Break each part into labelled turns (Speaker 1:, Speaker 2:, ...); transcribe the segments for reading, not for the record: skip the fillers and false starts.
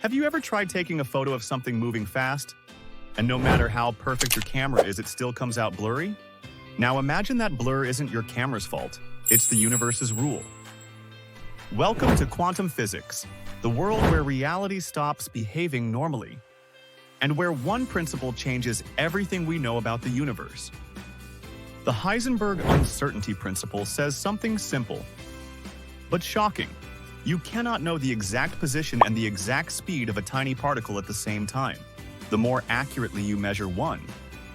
Speaker 1: Have you ever tried taking a photo of something moving fast? And no matter how perfect your camera is, it still comes out blurry? Now imagine that blur isn't your camera's fault. It's the universe's rule. Welcome to quantum physics, the world where reality stops behaving normally, and where one principle changes everything we know about the universe. The Heisenberg uncertainty principle says something simple, but shocking. You cannot know the exact position and the exact speed of a tiny particle at the same time. The more accurately you measure one,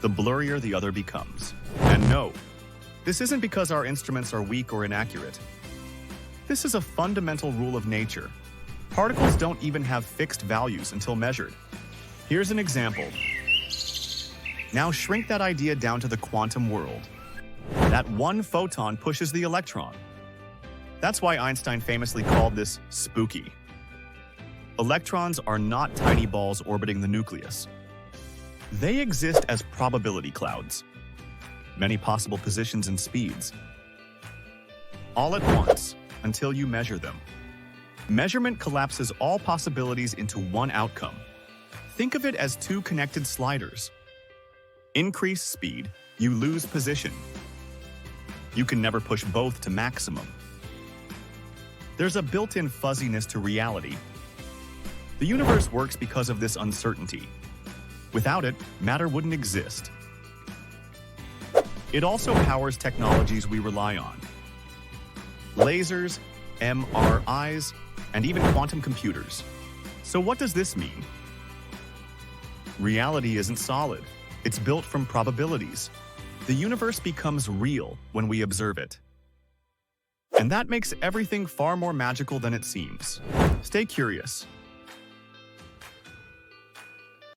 Speaker 1: the blurrier the other becomes. And no, this isn't because our instruments are weak or inaccurate. This is a fundamental rule of nature. Particles don't even have fixed values until measured. Here's an example. Now shrink that idea down to the quantum world. That one photon pushes the electron. That's why Einstein famously called this spooky. Electrons are not tiny balls orbiting the nucleus. They exist as probability clouds, many possible positions and speeds, all at once until you measure them. Measurement collapses all possibilities into one outcome. Think of it as two connected sliders. Increase speed, you lose position. You can never push both to maximum. There's a built-in fuzziness to reality. The universe works because of this uncertainty. Without it, matter wouldn't exist. It also powers technologies we rely on. Lasers, MRIs, and even quantum computers. So what does this mean? Reality isn't solid. It's built from probabilities. The universe becomes real when we observe it. And that makes everything far more magical than it seems. Stay curious.